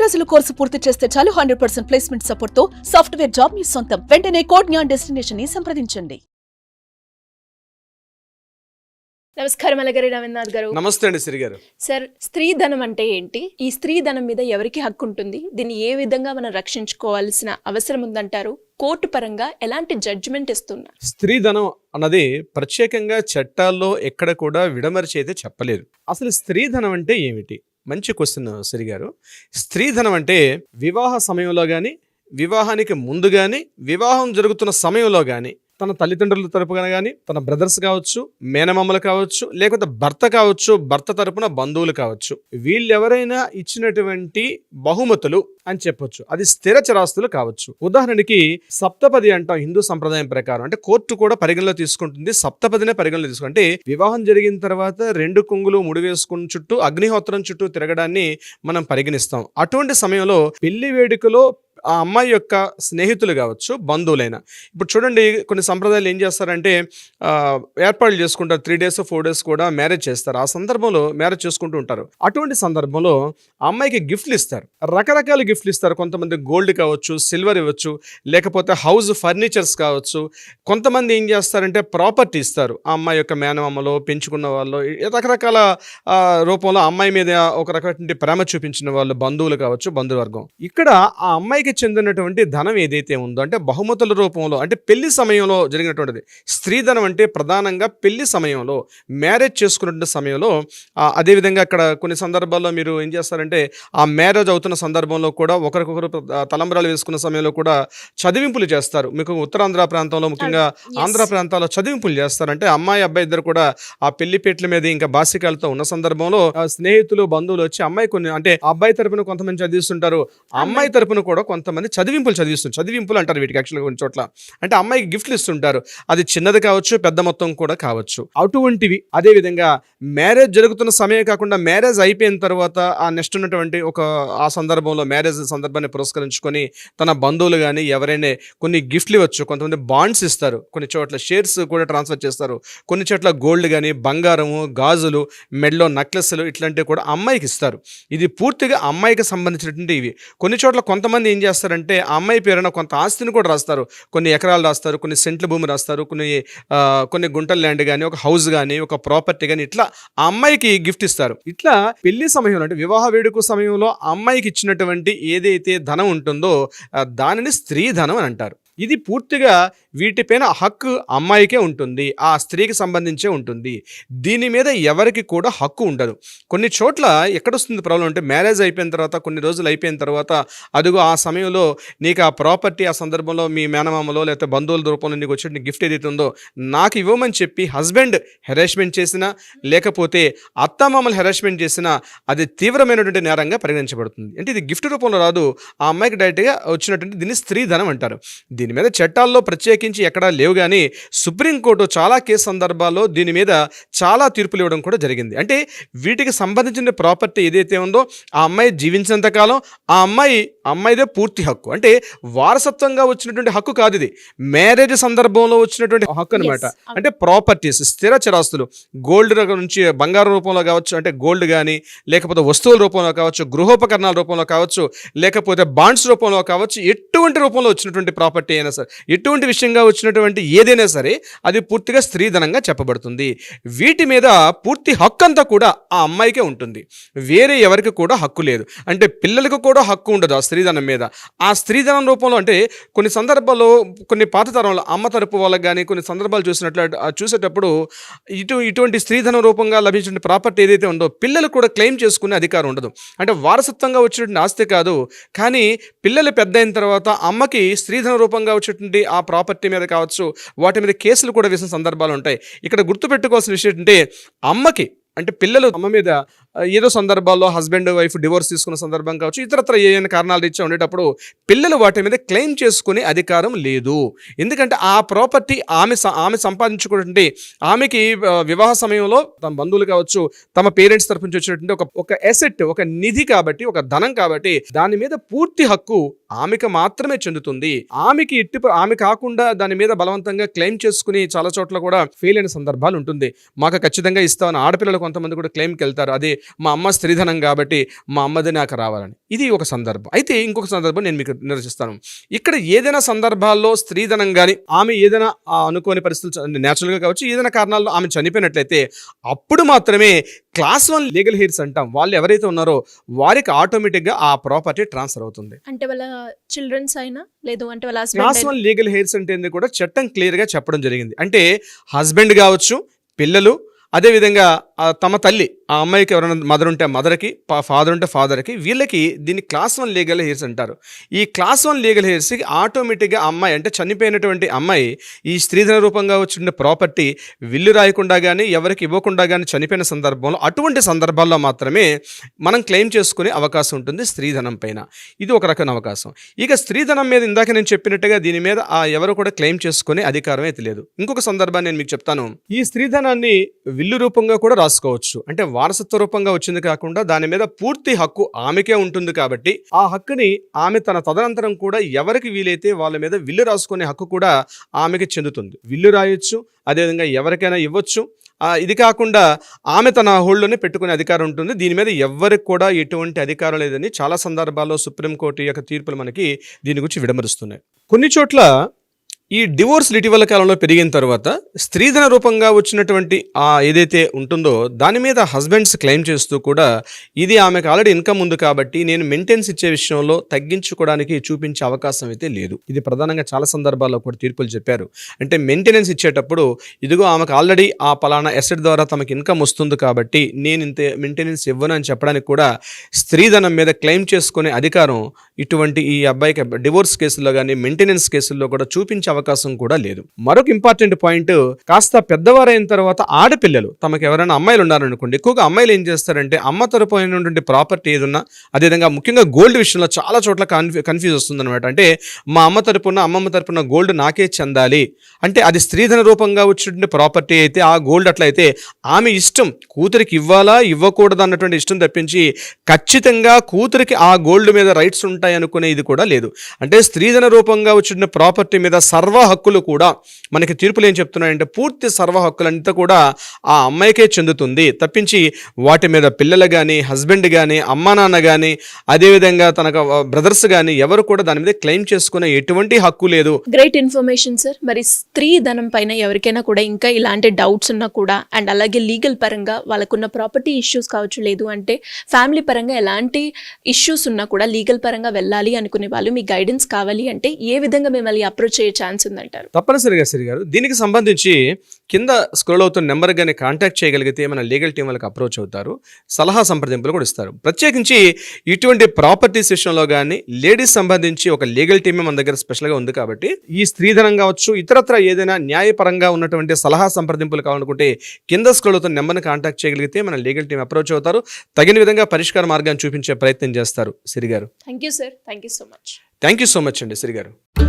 రోజుల కోర్సు పూర్తి చేస్తే చాలు 100% ప్లేస్మెంట్ సపోర్ట్ తో సాఫ్ట్వేర్ జాబ్ మీ సొంతం. వెంటనే కోడ్ జ్ఞాన్ డెస్టినేషన్ ని సంప్రదించండి. నమస్కారం అలగరి రవీంద్రనాథ్ గారు. నమస్తే అండి శ్రీ గారు. సార్, స్త్రీ ధనం అంటే ఏంటి? ఈ స్త్రీ ధనం మీద ఎవరికి హక్కు ఉంటుంది? దీన్ని ఏ విధంగా మనం రక్షించుకోవాల్సిన అవసరం ఉందంటారు? కోర్టు పరంగా ఎలాంటి జడ్జిమెంట్ ఇస్తున్నారు? స్త్రీ ధనం అన్నది ప్రత్యేకంగా చట్టాల్లో ఎక్కడ కూడా విడమరిచి అయితే చెప్పలేదు. అసలు స్త్రీ ధనం అంటే ఏమిటి? మంచి క్వశ్చన్ శ్రీ గారు. స్త్రీ ధనం అంటే వివాహ సమయంలో కానీ, వివాహానికి ముందు కానీ, వివాహం జరుగుతున్న సమయంలో కానీ తన తల్లిదండ్రుల తరపున కానీ, తన బ్రదర్స్ కావచ్చు, మేనమామలు కావచ్చు, లేకపోతే భర్త కావచ్చు, భర్త తరపున బంధువులు కావచ్చు, వీళ్ళెవరైనా ఇచ్చినటువంటి బహుమతులు అని చెప్పొచ్చు. అది స్థిర చరాస్తులు కావచ్చు. ఉదాహరణకి సప్తపది అంటాం హిందూ సంప్రదాయం ప్రకారం. అంటే కోర్టు కూడా పరిగణలో తీసుకుంటుంది, సప్తపదినే పరిగణలో తీసుకుంటే వివాహం జరిగిన తర్వాత 2 కుంగులు ముడి వేసుకున్న చుట్టూ అగ్నిహోత్రం చుట్టూ తిరగడాన్ని మనం పరిగణిస్తాం. అటువంటి సమయంలో పెళ్లి వేడుకలో ఆ అమ్మాయి యొక్క స్నేహితులు కావచ్చు, బంధువులైనా, ఇప్పుడు చూడండి కొన్ని సంప్రదాయాలు ఏం చేస్తారంటే ఏర్పాట్లు చేసుకుంటారు. 3 days 4 days కూడా మ్యారేజ్ చేస్తారు. ఆ సందర్భంలో మ్యారేజ్ చేసుకుంటూ ఉంటారు. అటువంటి సందర్భంలో ఆ అమ్మాయికి గిఫ్ట్లు ఇస్తారు, రకరకాల గిఫ్ట్లు ఇస్తారు. కొంతమంది గోల్డ్ కావచ్చు, సిల్వర్ ఇవ్వచ్చు, లేకపోతే హౌస్ ఫర్నిచర్స్ కావచ్చు. కొంతమంది ఏం చేస్తారంటే ప్రాపర్టీ ఇస్తారు. ఆ అమ్మాయి యొక్క మేనమామలో పెంచుకున్న వాళ్ళు, రకరకాల రూపంలో అమ్మాయి మీద ఒక రకమైన ప్రేమ చూపించిన వాళ్ళు, బంధువులు కావచ్చు, బంధువర్గం. ఇక్కడ ఆ అమ్మాయికి చెందినటువంటి ధనం ఏదైతే ఉందో, అంటే బహుమతుల రూపంలో, అంటే పెళ్లి సమయంలో జరిగినటువంటిది. స్త్రీ ధనం అంటే ప్రధానంగా పెళ్లి సమయంలో, మ్యారేజ్ చేసుకున్న సమయంలో. అదేవిధంగా అక్కడ కొన్ని సందర్భాల్లో మీరు ఏం చేస్తారంటే ఆ మ్యారేజ్ అవుతున్న సందర్భంలో కూడా ఒకరికొకరు తలంబరాలు వేసుకున్న సమయంలో కూడా చదివింపులు చేస్తారు. మీకు ఉత్తరాంధ్ర ప్రాంతంలో, ముఖ్యంగా ఆంధ్ర ప్రాంతాల్లో చదివింపులు చేస్తారు. అంటే అమ్మాయి అబ్బాయి ఇద్దరు కూడా ఆ పెళ్లిపేట్ల మీద ఇంకా బాసికాలతో ఉన్న సందర్భంలో స్నేహితులు బంధువులు వచ్చి అమ్మాయి కొన్ని, అంటే అబ్బాయి తరపున కొంతమంది చదివిస్తుంటారు, అమ్మాయి తరపున కూడా కొంతమంది చదివింపులు చదివిస్తారు. చదివింపులు అంటారు వీటికి యాక్చువల్గా కొన్ని చోట్ల. అంటే అమ్మాయికి గిఫ్ట్లు ఇస్తుంటారు. అది చిన్నది కావచ్చు, పెద్ద మొత్తం కూడా కావచ్చు. అటువంటివి. అదేవిధంగా మ్యారేజ్ జరుగుతున్న సమయం కాకుండా మ్యారేజ్ అయిపోయిన తర్వాత ఆ నెక్స్ట్ ఉన్నటువంటి ఆ సందర్భంలో మ్యారేజ్ సందర్భాన్ని పురస్కరించుకొని తన బంధువులు కానీ ఎవరైనా కొన్ని గిఫ్ట్లు ఇవ్వచ్చు. కొంతమంది బాండ్స్ ఇస్తారు, కొన్ని చోట్ల షేర్స్ కూడా ట్రాన్స్ఫర్ చేస్తారు, కొన్ని చోట్ల గోల్డ్ కానీ, బంగారము, గాజులు, మెడలో నెక్లెస్లు ఇట్లాంటివి కూడా అమ్మాయికి ఇస్తారు. ఇది పూర్తిగా అమ్మాయికి సంబంధించినటువంటి ఇవి. కొన్ని చోట్ల కొంతమంది ఏం చేస్తారంటే ఆ అమ్మాయి పేరున కొంత ఆస్తిని కూడా రాస్తారు. కొన్ని ఎకరాలు రాస్తారు, కొన్ని సెంట్ల భూమి రాస్తారు, కొన్ని గుంటల ల్యాండ్ కానీ, ఒక హౌస్ కానీ, ఒక ప్రాపర్టీ కానీ, ఇట్లా ఆ అమ్మాయికి గిఫ్ట్ ఇస్తారు. ఇట్లా పెళ్లి సమయంలో, అంటే వివాహ వేడుక సమయంలో అమ్మాయికి ఇచ్చినటువంటి ఏదైతే ధనం ఉంటుందో దానిని స్త్రీ ధనం అని అంటారు. ఇది పూర్తిగా వీటిపైన హక్కు అమ్మాయికే ఉంటుంది, ఆ స్త్రీకి సంబంధించే ఉంటుంది. దీని మీద ఎవరికి కూడా హక్కు ఉండదు. కొన్ని చోట్ల ఎక్కడొస్తుంది ప్రాబ్లం అంటే మ్యారేజ్ అయిపోయిన తర్వాత, కొన్ని రోజులు అయిపోయిన తర్వాత, అదిగో ఆ సమయంలో నీకు ఆ ప్రాపర్టీ ఆ సందర్భంలో మీ మేనమామలో లేకపోతే బంధువుల రూపంలో నీకు వచ్చే గిఫ్ట్ ఏదైతే ఉందో నాకు ఇవ్వమని చెప్పి హస్బెండ్ హెరాస్మెంట్ చేసినా, లేకపోతే అత్తమామలు హెరాస్మెంట్ చేసినా అది తీవ్రమైనటువంటి నేరంగా పరిగణించబడుతుంది. అంటే ఇది గిఫ్ట్ రూపంలో రాదు, ఆ అమ్మాయికి డైరెక్ట్గా వచ్చినటువంటి దీన్ని స్త్రీ ధనం అంటారు. దీని మీద చట్టాల్లో ప్రత్యేకించి ఎక్కడా లేవు, కానీ సుప్రీంకోర్టు చాలా కేసు సందర్భాల్లో దీని మీద చాలా తీర్పులు ఇవ్వడం కూడా జరిగింది. అంటే వీటికి సంబంధించిన ప్రాపర్టీ ఏదైతే ఉందో ఆ అమ్మాయి జీవించినంత కాలం ఆ అమ్మాయిదే పూర్తి హక్కు. అంటే వారసత్వంగా వచ్చినటువంటి హక్కు కాదు, ఇది మ్యారేజ్ సందర్భంలో వచ్చినటువంటి హక్కు అనమాట. అంటే ప్రాపర్టీస్, స్థిర చరాస్తులు, గోల్డ్ నుంచి బంగారం రూపంలో కావచ్చు, అంటే గోల్డ్ కానీ, లేకపోతే వస్తువుల రూపంలో కావచ్చు, గృహోపకరణాల రూపంలో కావచ్చు, లేకపోతే బాండ్స్ రూపంలో కావచ్చు, ఎటువంటి రూపంలో వచ్చినటువంటి ప్రాపర్టీ అయినా సరే, ఎటువంటి విషయంగా వచ్చినటువంటి ఏదైనా సరే అది పూర్తిగా స్త్రీధనంగా చెప్పబడుతుంది. వీటి మీద పూర్తి హక్కు అంతా కూడా ఆ అమ్మాయికే ఉంటుంది, వేరే ఎవరికి కూడా హక్కు లేదు. అంటే పిల్లలకు కూడా హక్కు ఉండదు ఆ స్త్రీధనం మీద. ఆ స్త్రీధనం రూపంలో, అంటే కొన్ని సందర్భాల్లో కొన్ని పాత తరంలో అమ్మ తరపు వాళ్ళకి కానీ కొన్ని సందర్భాలు చూసేటప్పుడు ఇటువంటి స్త్రీధనం రూపంగా లభించిన ప్రాపర్టీ ఏదైతే ఉందో పిల్లలు కూడా క్లెయిమ్ చేసుకునే అధికారం ఉండదు. అంటే వారసత్వంగా వచ్చినటువంటి ఆస్తి కాదు, కానీ పిల్లలు పెద్ద అయిన తర్వాత అమ్మకి స్త్రీధన రూపంగా వచ్చేటువంటి ఆ ప్రాపర్టీ మీద కావచ్చు, వాటి మీద కేసులు కూడా వేసిన సందర్భాలు ఉంటాయి. ఇక్కడ గుర్తుపెట్టుకోవాల్సిన విషయం ఏంటంటే అమ్మకి, అంటే పిల్లలు అమ్మ మీద ఏదో సందర్భాల్లో హస్బెండ్ వైఫ్ డివోర్స్ తీసుకున్న సందర్భం కావచ్చు, ఇతరత్ర ఏదైనా కారణాలు రీత్యా ఉండేటప్పుడు పిల్లలు వాటి మీద క్లెయిమ్ చేసుకునే అధికారం లేదు. ఎందుకంటే ఆ ప్రాపర్టీ ఆమె సంపాదించుకున్నటువంటి, ఆమెకి వివాహ సమయంలో తమ బంధువులు కావచ్చు, తమ పేరెంట్స్ తరఫు నుంచి వచ్చినటువంటి ఒక ఎసెట్, ఒక నిధి కాబట్టి, ఒక ధనం కాబట్టి దాని మీద పూర్తి హక్కు ఆమెకు మాత్రమే చెందుతుంది. ఆమె కాకుండా దాని మీద బలవంతంగా క్లెయిమ్ చేసుకుని చాలా చోట్ల కూడా ఫెయిల్ అయిన సందర్భాలు ఉంటుంది. మాకు ఖచ్చితంగా ఇస్తామని ఆడపిల్లలు కొంతమంది కూడా క్లెయిమ్కి వెళ్తారు, అది మా అమ్మ స్త్రీధనం కాబట్టి మా అమ్మది నాకు రావాలని. ఇది ఒక సందర్భం. అయితే ఇంకొక సందర్భం నేను మీకు నిర్వచిస్తాను. ఇక్కడ ఏదైనా సందర్భాల్లో స్త్రీధనం కానీ ఆమె ఏదైనా అనుకోని పరిస్థితులు న్యాచురల్గా కావచ్చు, ఏదైనా కారణాల్లో ఆమె చనిపోయినట్లయితే అప్పుడు మాత్రమే క్లాస్ 1 లీగల్ హెయిర్స్ అంటాం. వాళ్ళు ఎవరైతే ఉన్నారో వారికి ఆటోమేటిక్గా ఆ ప్రాపర్టీ ట్రాన్స్ఫర్ అవుతుంది. అంటే వాళ్ళ చిల్డ్రన్స్ అయినా లేదు అంటే వాళ్ళ క్లాస్ హస్బెండ్ 1 లీగల్ హెయిర్స్ అంటే కూడా చట్టం క్లియర్గా చెప్పడం జరిగింది. అంటే హస్బెండ్ కావచ్చు, పిల్లలు, అదేవిధంగా తమ తల్లి, ఆ అమ్మాయికి ఎవరైనా మదర్ ఉంటే మదర్కి, ఫాదర్ ఉంటే ఫాదర్కి, వీళ్ళకి దీన్ని క్లాస్ 1 లీగల్ హెయిర్స్ అంటారు. ఈ క్లాస్ 1 లీగల్ హెయిర్స్కి ఆటోమేటిక్గా అమ్మాయి అంటే చనిపోయినటువంటి అమ్మాయి ఈ స్త్రీధన రూపంగా వచ్చిన ప్రాపర్టీ విల్లు రాయకుండా కానీ ఎవరికి ఇవ్వకుండా కానీ చనిపోయిన సందర్భంలో, అటువంటి సందర్భాల్లో మాత్రమే మనం క్లెయిమ్ చేసుకునే అవకాశం ఉంటుంది స్త్రీధనం పైన. ఇది ఒక రకమైన అవకాశం. ఇక స్త్రీధనం మీద ఇందాక నేను చెప్పినట్టుగా దీని మీద ఎవరు కూడా క్లెయిమ్ చేసుకునే అధికారం అయితే లేదు. ఇంకొక సందర్భాన్ని నేను మీకు చెప్తాను. ఈ స్త్రీధనాన్ని విల్లు రూపంగా కూడా రాసుకోవచ్చు. అంటే వారసత్వ రూపంగా వచ్చింది కాకుండా దాని మీద పూర్తి హక్కు ఆమెకే ఉంటుంది కాబట్టి ఆ హక్కుని ఆమె తన తదనంతరం కూడా ఎవరికి వీలైతే వాళ్ళ మీద విల్లు రాసుకునే హక్కు కూడా ఆమెకి చెందుతుంది. విల్లు రాయొచ్చు, అదేవిధంగా ఎవరికైనా ఇవ్వచ్చు. ఇది కాకుండా ఆమె తన హోల్డ్లోనే పెట్టుకునే అధికారం ఉంటుంది. దీని మీద ఎవరికి కూడా ఎటువంటి అధికారం లేదని చాలా సందర్భాల్లో సుప్రీంకోర్టు యొక్క తీర్పులు మనకి దీని గురించి విడమరుస్తున్నాయి. కొన్ని చోట్ల ఈ డివోర్స్ ఇటీవల కాలంలో పెరిగిన తర్వాత స్త్రీధన రూపంగా వచ్చినటువంటి ఏదైతే ఉంటుందో దాని మీద హస్బెండ్స్ క్లెయిమ్ చేస్తూ కూడా ఇది ఆమెకు ఆల్రెడీ ఇన్కమ్ ఉంది కాబట్టి నేను మెయింటెనెన్స్ ఇచ్చే విషయంలో తగ్గించుకోవడానికి చూపించే అవకాశం అయితే లేదు. ఇది ప్రధానంగా చాలా సందర్భాల్లో కూడా తీర్పులు చెప్పారు. అంటే మెయింటెనెన్స్ ఇచ్చేటప్పుడు ఇదిగో ఆమెకు ఆల్రెడీ ఆ పలానా ఎసెట్ ద్వారా తమకు ఇన్కమ్ వస్తుంది కాబట్టి నేను ఇంత మెయింటెనెన్స్ ఇవ్వను అని చెప్పడానికి కూడా స్త్రీధనం మీద క్లెయిమ్ చేసుకునే అధికారం ఇటువంటి ఈ అబ్బాయికి డివోర్స్ కేసుల్లో కానీ మెయింటెనెన్స్ కేసుల్లో కూడా చూపించే అవకాశం కూడా లేదు. మరొక ఇంపార్టెంట్ పాయింట్, కాస్త పెద్దవారైన తర్వాత ఆడపిల్లలు తమకు ఎవరైనా అమ్మాయిలు ఉన్నారనుకోండి, ఎక్కువగా అమ్మాయిలు ఏం చేస్తారంటే అమ్మ తరపు అయినటువంటి ప్రాపర్టీ ఏదన్నా, అదేవిధంగా ముఖ్యంగా గోల్డ్ విషయంలో చాలా చోట్ల కన్ఫ్యూజ్ వస్తుంది అనమాట. అంటే మా అమ్మ తరపున అమ్మమ్మ తరపున గోల్డ్ నాకే చెందాలి అంటే అది స్త్రీధన రూపంగా వచ్చినటువంటి ప్రాపర్టీ అయితే ఆ గోల్డ్ అట్లయితే ఆమె ఇష్టం, కూతురికి ఇవ్వాలా ఇవ్వకూడదు అన్నటువంటి ఇష్టం తప్పించి ఖచ్చితంగా కూతురికి ఆ గోల్డ్ మీద రైట్స్ ఉంటాయి అనుకునే ఇది కూడా లేదు. అంటే స్త్రీధన రూపంగా వచ్చిన ప్రాపర్టీ మీద సర్వ హక్కులు కూడా మనకి తీర్పులు ఏం చెప్తున్నాయంటే పూర్తి సర్వ హక్కులంతా కూడా ఆ అమ్మాయికే చెందుతుంది తప్పించి వాటి మీద పిల్లలు కానీ, హస్బెండ్ కానీ, అమ్మా నాన్న కానీ, అదేవిధంగా తనకు బ్రదర్స్ కానీ ఎవరు కూడా దాని మీద క్లెయిమ్ చేసుకునే ఎటువంటి హక్కు లేదు. Great information sir. మరి స్త్రీ ధనం పైన ఎవరికైనా కూడా ఇంకా ఇలాంటి డౌట్స్ ఉన్నా కూడా అండ్ అలాగే లీగల్ పరంగా వాళ్ళకున్న ప్రాపర్టీ ఇష్యూస్ కావచ్చు, లేదు అంటే ఫ్యామిలీ పరంగా ఎలాంటి ఇష్యూస్ ఉన్నా కూడా లీగల్ పరంగా వెళ్ళాలి అనుకునే వాళ్ళు మీ గైడెన్స్ కావాలి అంటే ఏ విధంగా మిమ్మల్ని అప్రోచ్ చేయ ఛాన్స్ ఉందంటారు? తప్పనిసరిగా శ్రీ గారు, దీనికి సంబంధించి కింద స్క్రోల్ అవుతున్న నెంబర్ కానీ కాంటాక్ట్ చేయగలిగితే మన లీగల్ టీం వాళ్ళకి అప్రోచ్ అవుతారు, సలహా సంప్రదింపులు కూడా ఇస్తారు. ప్రత్యేకించి ఇటువంటి ప్రాపర్టీస్ విషయంలో కానీ లేడీస్ సంబంధించి ఒక లీగల్ టీమే మన దగ్గర స్పెషల్గా ఉంది కాబట్టి ఈ స్త్రీధనం కావచ్చు ఇతరత్ర ఏదైనా న్యాయపరంగా ఉన్నటువంటి సలహా సంప్రదింపులు కావాలనుకుంటే కింద స్క్రోల్ అవుతున్న నెంబర్ని కాంటాక్ట్ చేయగలిగితే మన లీగల్ టీం అప్రోచ్ అవుతారు, తగిన విధంగా పరిష్కార మార్గాన్ని చూపించే ప్రయత్నం చేస్తారు. శ్రీ గారు, thank you sir. Thank you so much. Thank you so much అండి శ్రీ గారు.